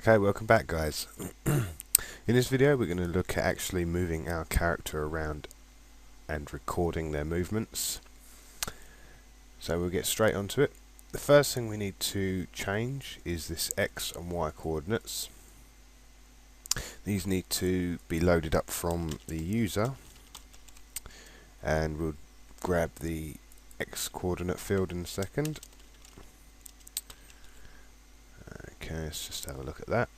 Okay, welcome back guys. In this video we're going to look at actually moving our character around and recording their movements. So we'll get straight onto it. The first thing we need to change is this X and Y coordinates. These need to be loaded up from the user, and we'll grab the X coordinate field in a second. Okay, let's just have a look at that.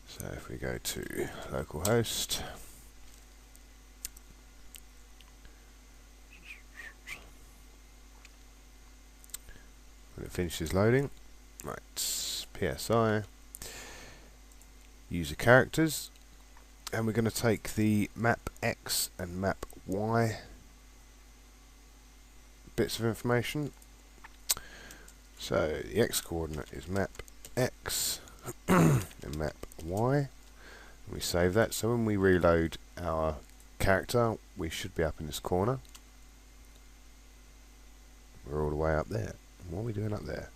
So if we go to localhost, when it finishes loading, right, PSI, user characters, and we're going to take the map X and map Y bits of information. So the X coordinate is map X and map Y, and we save that. So when we reload our character, we should be up in this corner. We're all the way up there. What are we doing up there?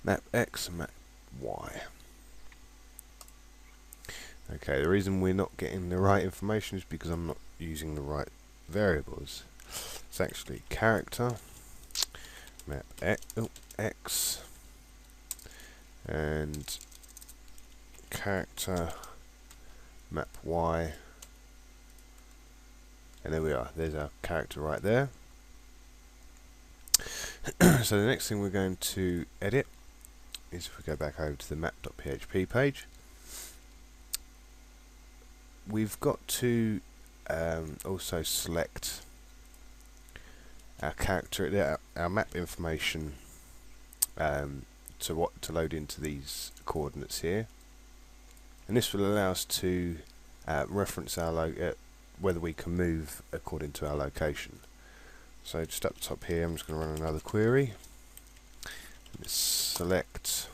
Map X and map Y. Okay, the reason we're not getting the right information is because I'm not using the right variables. It's actually character map X and character map Y, and there we are. There's our character right there. So the next thing we're going to edit is, if we go back over to the map.php page, we've got to also select our character, our map information, to load into these coordinates here, and this will allow us to reference our whether we can move according to our location. So just up top here, I'm just going to run another query. Let's select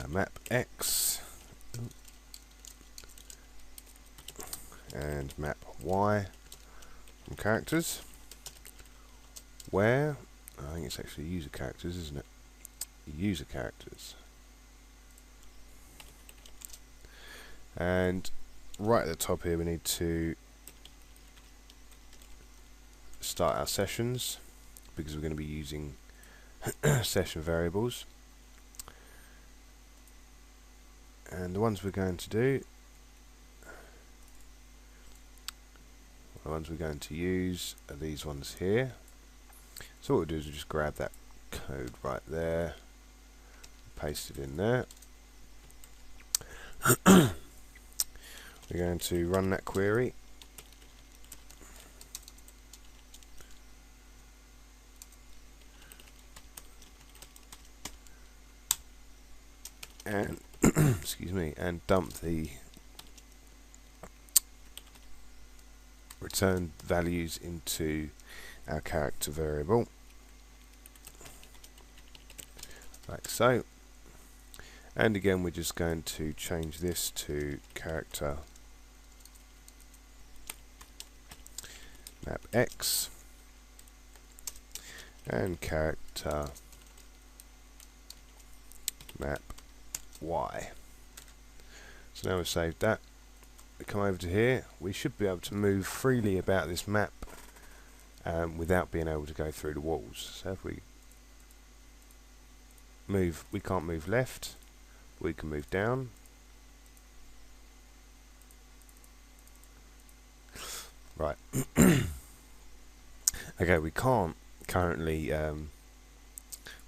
map X and map Y from characters, where I think it's actually user characters, isn't it? User characters. And right at the top here we need to start our sessions, because we're going to be using session variables. And the ones we're going to do, the ones we're going to use are these ones here. So what we'll do is we'll just grab that code right there, paste it in there. We're going to run that query. And excuse me, and dump the return values into our character variable, like so. And again, we're just going to change this to character map X and character map Y. So now we've saved that, we come over to here, we should be able to move freely about this map without being able to go through the walls. So if we move, we can't move left, we can move down. Right. Okay, we can't currently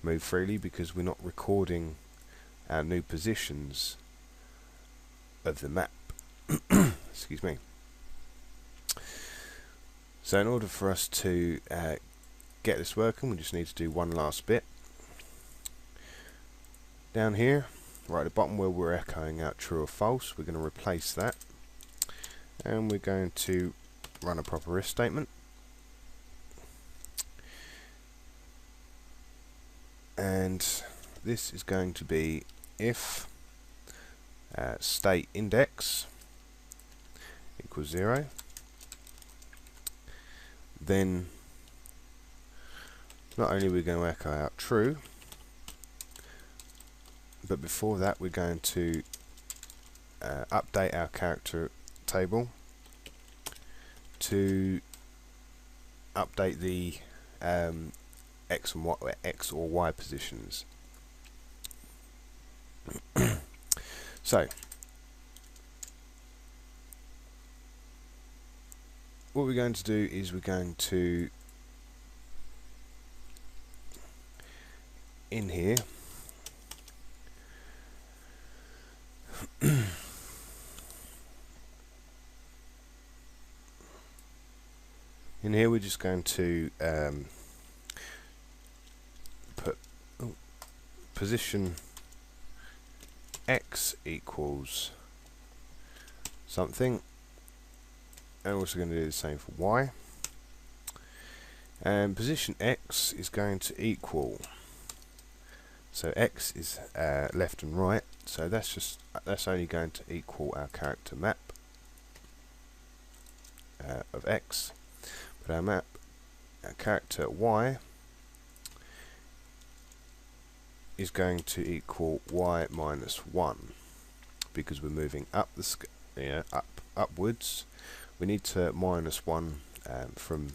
move freely because we're not recording our new positions of the map. Excuse me. So in order for us to get this working, we just need to do one last bit. Down here, right at the bottom where we're echoing out true or false, we're going to replace that, and we're going to run a proper if statement. And this is going to be if state index equals 0, then not only are we going to echo out true, but before that we're going to update our character table to update the X or Y positions. So what we're going to do is we're going to, in here, we're just going to put position X equals something, and also going to do the same for Y. And position X is going to equal, so X is left and right, so that's only going to equal our character map of X, but our character Y is going to equal Y minus 1, because we're moving up the upwards. We need to minus 1 from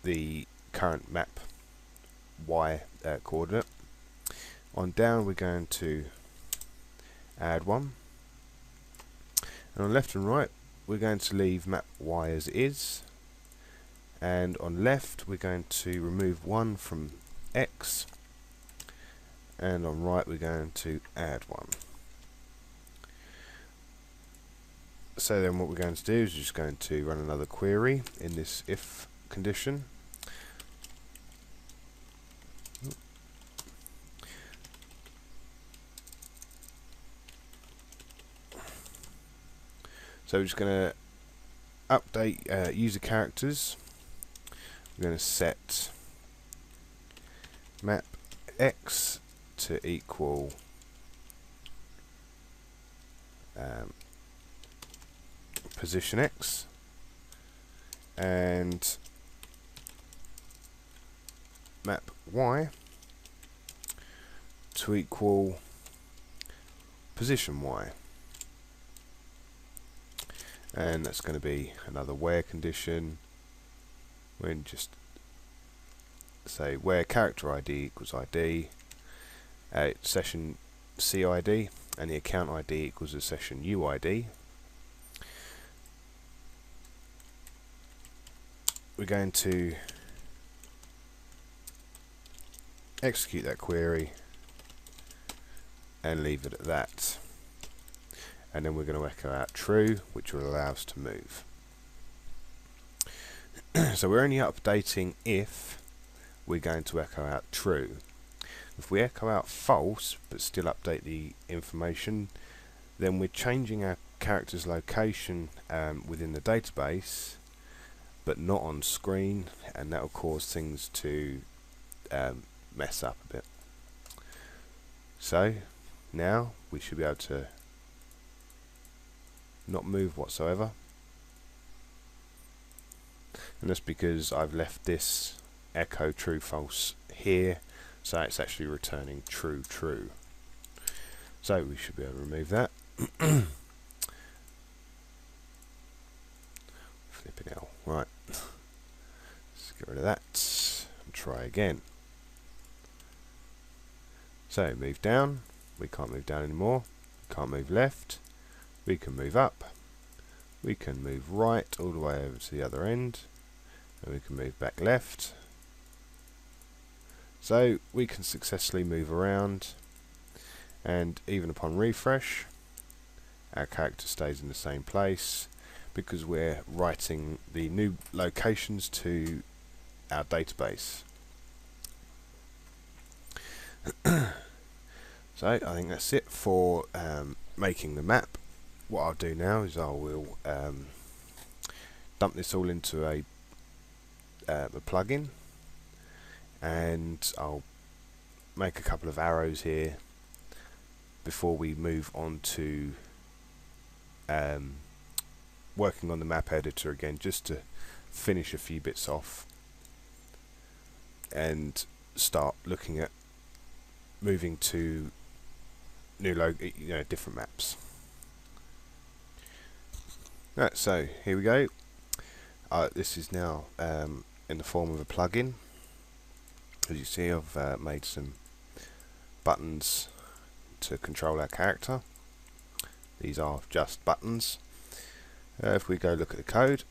the current map Y coordinate. On down we're going to add 1, and on left and right we're going to leave map Y as it is, and on left we're going to remove 1 from X, and on right we're going to add 1. So then what we're going to do is just going to run another query in this if condition. So we're just going to update user characters. We're going to set map X to equal position X, and map Y to equal position Y, and that's going to be another where condition. We'll just say where character ID equals ID, session CID, and the account ID equals the session UID. We're going to execute that query and leave it at that, and then we're going to echo out true, which will allow us to move. So we're only updating if we're going to echo out true. If we echo out false but still update the information, then we're changing our character's location within the database, but not on screen, and that will cause things to mess up a bit. So now we should be able to not move whatsoever, and that's because I've left this echo true false here, so it's actually returning true true. So we should be able to remove that. Flipping hell. Right, let's get rid of that and try again. So move down, we can't move down anymore, can't move left, we can move up, we can move right all the way over to the other end, and we can move back left. So we can successfully move around, and even upon refresh our character stays in the same place, because we're writing the new locations to our database. So I think that's it for making the map. What I'll do now is I will dump this all into a plugin, and I'll make a couple of arrows here before we move on to working on the map editor again, just to finish a few bits off and start looking at moving to different maps. Right, so here we go. This is now in the form of a plugin. As you see, I've made some buttons to control our character. These are just buttons. If we go look at the code,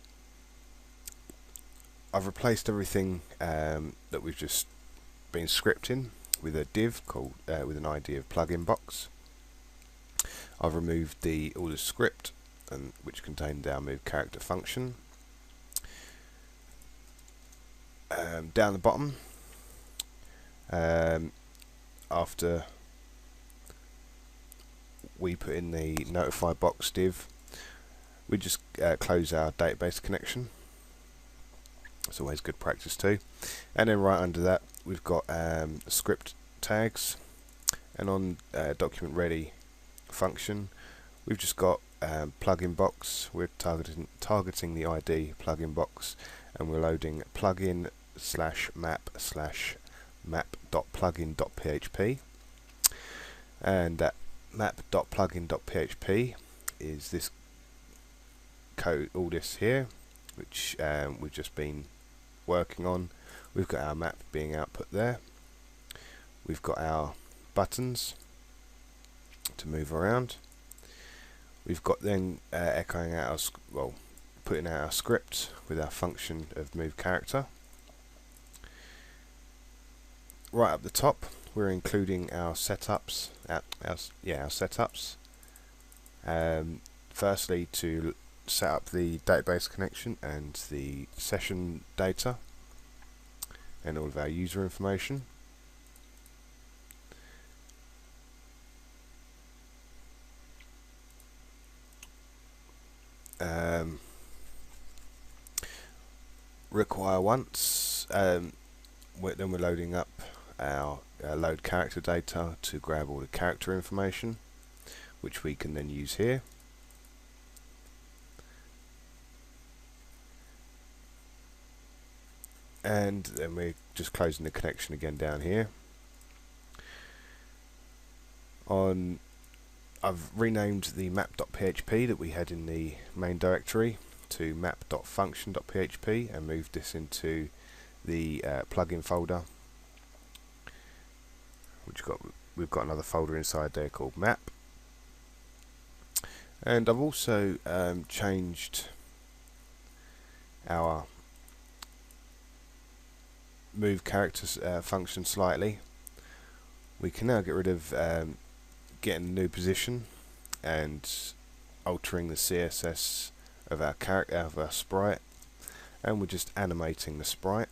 I've replaced everything that we've just been scripting with a div called with an ID of plugin box. I've removed all the script which contained our move character function. Down the bottom, after we put in the notify box div, we just close our database connection. It's always good practice too. And then right under that we've got script tags, and on document ready function we've just got plugin box. We're targeting the ID plugin box, and we're loading plugin /map/map.plugin.php, and that map.plugin.php is this code, all this here, which we've just been working on. We've got our map being output there. We've got our buttons to move around. We've got then echoing out putting out our script with our function of move character. Right up the top, we're including our setups. Our setups. Firstly, to set up the database connection and the session data and all of our user information. Require once. Then we're loading up our load character data to grab all the character information, which we can then use here. And then we're just closing the connection again down here. I've renamed the map.php that we had in the main directory to map.function.php and moved this into the plugin folder, we've got another folder inside there called map. And I've also changed our move characters function slightly. We can now get rid of getting a new position and altering the CSS of our sprite, and we're just animating the sprite.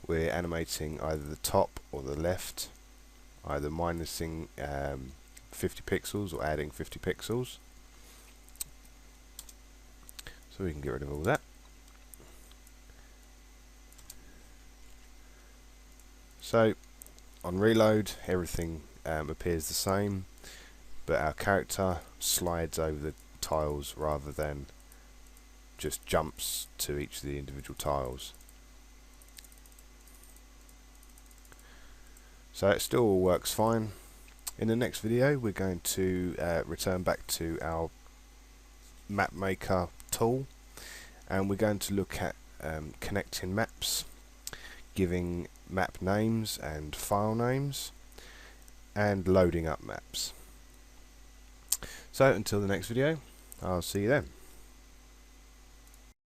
We're animating either the top or the left, either minusing 50 pixels or adding 50 pixels. So we can get rid of all that. So on reload, everything appears the same, but our character slides over the tiles rather than just jumps to each of the individual tiles. So it still all works fine. In the next video we're going to return back to our map maker tool, and we're going to look at connecting maps, giving map names and file names, and loading up maps. So until the next video, I'll see you then.